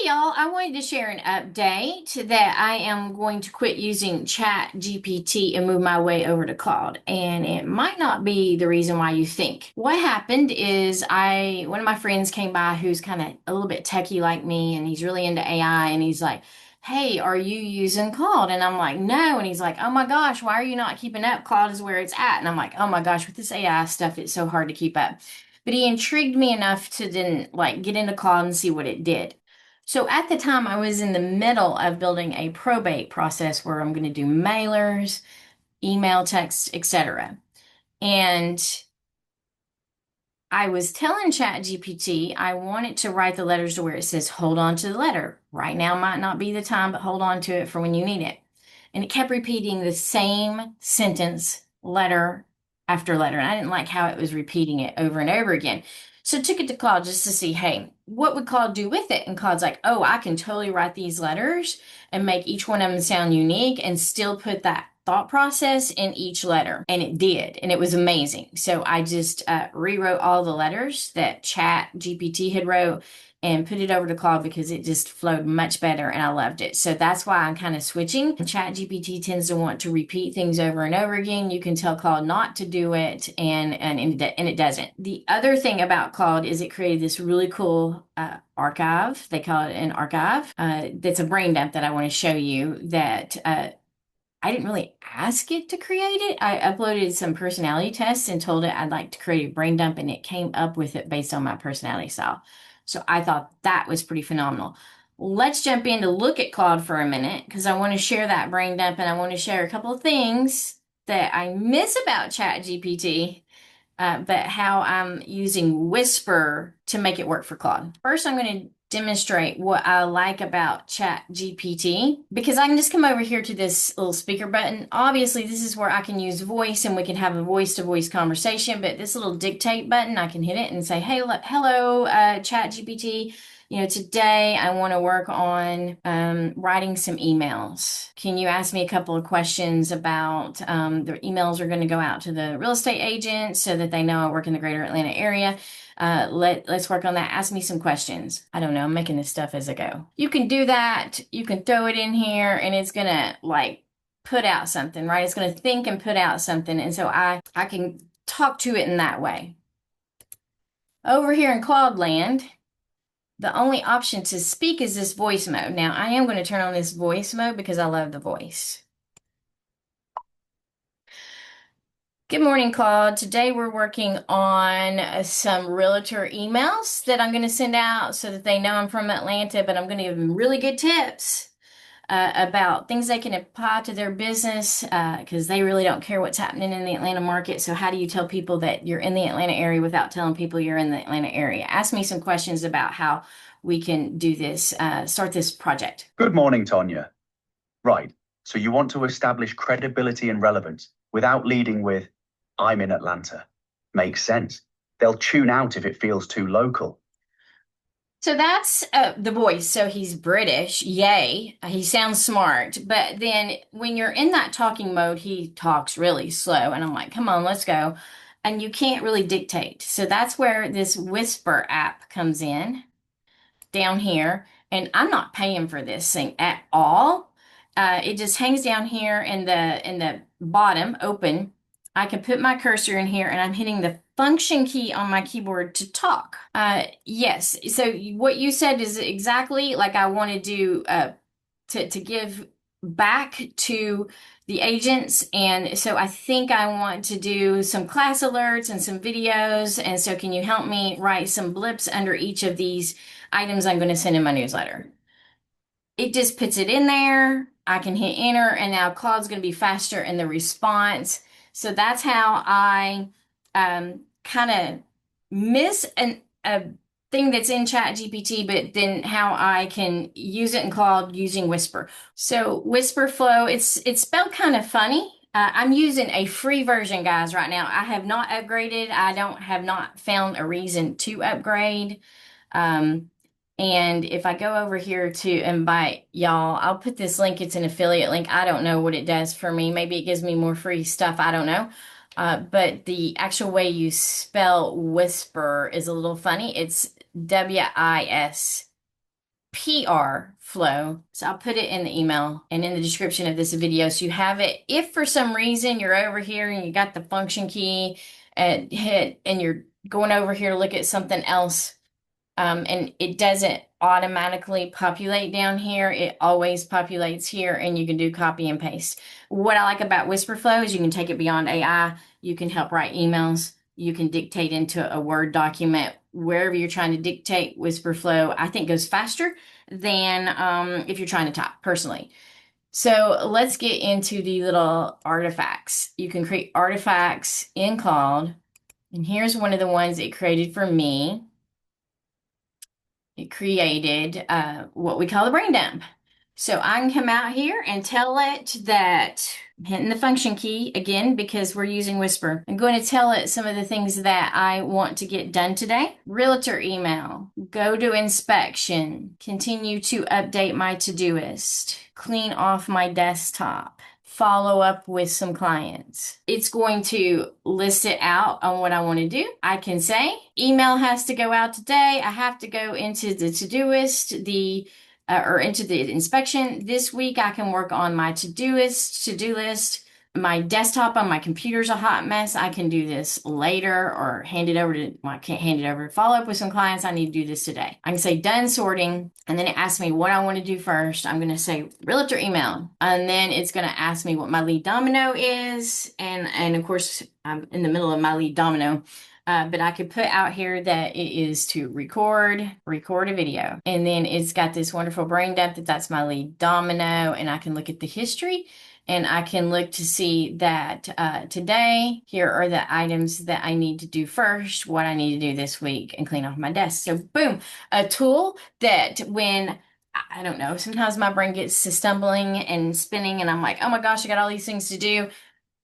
Hey y'all, I wanted to share an update that I am going to quit using ChatGPT and move my way over to Claude. And it might not be the reason why you think. What happened is one of my friends came by who's kind of a little bit techie like me, and he's really into AI, and he's like, "Hey, are you using Claude?" And I'm like, "No." And he's like, "Oh my gosh, why are you not keeping up? Claude is where it's at." And I'm like, "Oh my gosh, with this AI stuff, it's so hard to keep up." But he intrigued me enough to then like get into Claude and see what it did. So at the time, I was in the middle of building a probate process where I'm going to do mailers, email, text, etc. And I was telling ChatGPT I wanted to write the letters to where it says, hold on to the letter. Right now might not be the time, but hold on to it for when you need it. And it kept repeating the same sentence, letter after letter. And I didn't like how it was repeating it over and over again. So I took it to Claude just to see, hey, what would Claude do with it? And Claude's like, oh, I can totally write these letters and make each one of them sound unique and still put that thought process in each letter. And it did. And it was amazing. So I just rewrote all the letters that Chat GPT had wrote and put it over to Claude because it just flowed much better and I loved it. So that's why I'm kind of switching. Chat GPT tends to want to repeat things over and over again. You can tell Claude not to do it and it doesn't. The other thing about Claude is it created this really cool archive. They call it an archive. That's a brain dump that I want to show you that I didn't really ask it to create it. I uploaded some personality tests and told it I'd like to create a brain dump, and it came up with it based on my personality style. So I thought that was pretty phenomenal. Let's jump in to look at Claude for a minute because I want to share that brain dump and I want to share a couple of things that I miss about ChatGPT, but how I'm using Wispr to make it work for Claude. First, I'm going to demonstrate what I like about ChatGPT because I can just come over here to this little speaker button. Obviously, this is where I can use voice and we can have a voice-to-voice conversation, but this little dictate button, I can hit it and say, hey, hello, ChatGPT. Today I want to work on writing some emails. Can you ask me a couple of questions about the emails are going to go out to the real estate agents so that they know I work in the greater Atlanta area? Let's work on that. Ask me some questions. I don't know. I'm making this stuff as I go. You can do that. You can throw it in here and it's going to like put out something, right? It's going to think and put out something. And so I can talk to it in that way. Over here in Claude land, the only option to speak is this voice mode. Now, I am going to turn on this voice mode because I love the voice. Good morning, Claude. Today we're working on some realtor emails that I'm going to send out so that they know I'm from Atlanta, but I'm going to give them really good tips about things they can apply to their business because they really don't care what's happening in the Atlanta market. So how do you tell people that you're in the Atlanta area without telling people you're in the Atlanta area? Ask me some questions about how we can do this, start this project. Good morning, Tonya. Right. So you want to establish credibility and relevance without leading with, I'm in Atlanta. Makes sense. They'll tune out if it feels too local. So that's the voice. So he's British. Yay. He sounds smart. But then when you're in that talking mode, he talks really slow. And I'm like, come on, let's go. And you can't really dictate. So that's where this Wispr app comes in down here. And I'm not paying for this thing at all. It just hangs down here in the bottom, open. I can put my cursor in here and I'm hitting the function key on my keyboard to talk. Yes, so what you said is exactly like I want to do to give back to the agents. And so I think I want to do some class alerts and some videos. And so can you help me write some blips under each of these items I'm going to send in my newsletter? It just puts it in there. I can hit enter, and now Claude's going to be faster in the response. So that's how I kind of miss a thing that's in ChatGPT, but then how I can use it in Claude using Wispr. So Wispr Flow, it's spelled kind of funny. I'm using a free version, guys, right now. I have not upgraded. I have not found a reason to upgrade. And if I go over here to invite y'all, I'll put this link. It's an affiliate link. I don't know what it does for me. Maybe it gives me more free stuff. I don't know. But the actual way you spell Wispr is a little funny. It's Wispr. PR Flow. So I'll put it in the email and in the description of this video so you have it. If for some reason you're over here and you got the function key and hit and you're going over here to look at something else, and it doesn't automatically populate down here, it always populates here, and you can do copy and paste. What I like about Wispr Flow is you can take it beyond AI. You can help write emails. You can dictate into a Word document. Wherever you're trying to dictate, Wispr Flow, I think, goes faster than if you're trying to type personally. So let's get into the little artifacts. You can create artifacts in Claude. And here's one of the ones it created for me. It created what we call a brain dump. So I can come out here and tell it that I'm hitting the function key again because we're using Wispr. I'm going to tell it some of the things that I want to get done today. Realtor email, go to inspection, continue to update my to-doist, clean off my desktop, follow up with some clients. It's going to list it out on what I want to do. I can say email has to go out today. I have to go into the to-doist, or into the inspection. This week I can work on my to-do list. My desktop on my computer's a hot mess. I can do this later or hand it over to, well, I can't hand it over. Follow up with some clients. I need to do this today. I can say done sorting, and then it asks me what I want to do first. I'm going to say realtor email, and then it's going to ask me what my lead domino is. And of course, I'm in the middle of my lead domino. But I could put out here that it is to record a video. And then it's got this wonderful brain dump that's my lead domino. And I can look at the history and I can look to see that today, here are the items that I need to do first, what I need to do this week, and clean off my desk. So boom, a tool that when I don't know, sometimes my brain gets to stumbling and spinning and I'm like, oh my gosh, I got all these things to do.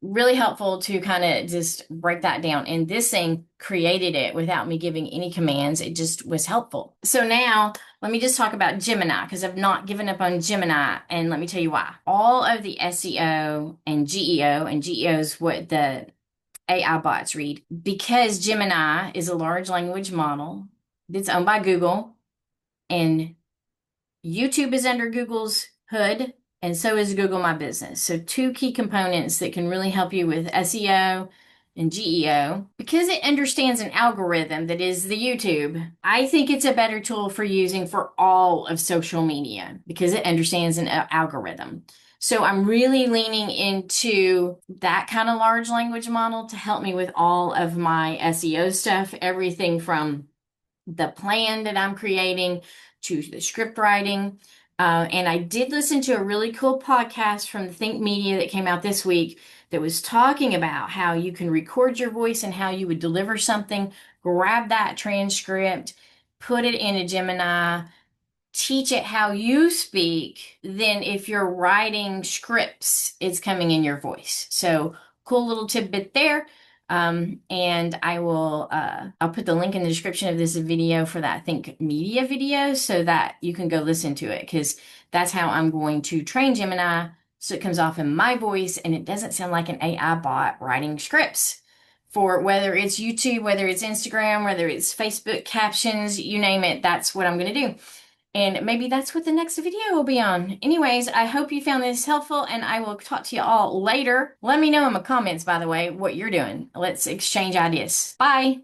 Really helpful to kind of just break that down. And this thing created it without me giving any commands. It just was helpful. So now let me just talk about Gemini because I've not given up on Gemini. And let me tell you why. All of the SEO and GEO is what the AI bots read, because Gemini is a large language model that's owned by Google, and YouTube is under Google's hood, and so is Google My Business. So two key components that can really help you with SEO and GEO. Because it understands an algorithm that is the YouTube, I think it's a better tool for using for all of social media because it understands an algorithm. So I'm really leaning into that kind of large language model to help me with all of my SEO stuff, everything from the plan that I'm creating to the script writing. And I did listen to a really cool podcast from the Think Media that came out this week that was talking about how you can record your voice and how you would deliver something, grab that transcript, put it in a Gemini, teach it how you speak. Then if you're writing scripts, it's coming in your voice. So cool little tidbit there. And I'll put the link in the description of this video for that Think Media video so that you can go listen to it, because that's how I'm going to train Gemini so it comes off in my voice and it doesn't sound like an AI bot writing scripts for whether it's YouTube, whether it's Instagram, whether it's Facebook captions, you name it. That's what I'm going to do. And maybe that's what the next video will be on. Anyways, I hope you found this helpful, and I will talk to you all later. Let me know in the comments, by the way, what you're doing. Let's exchange ideas. Bye.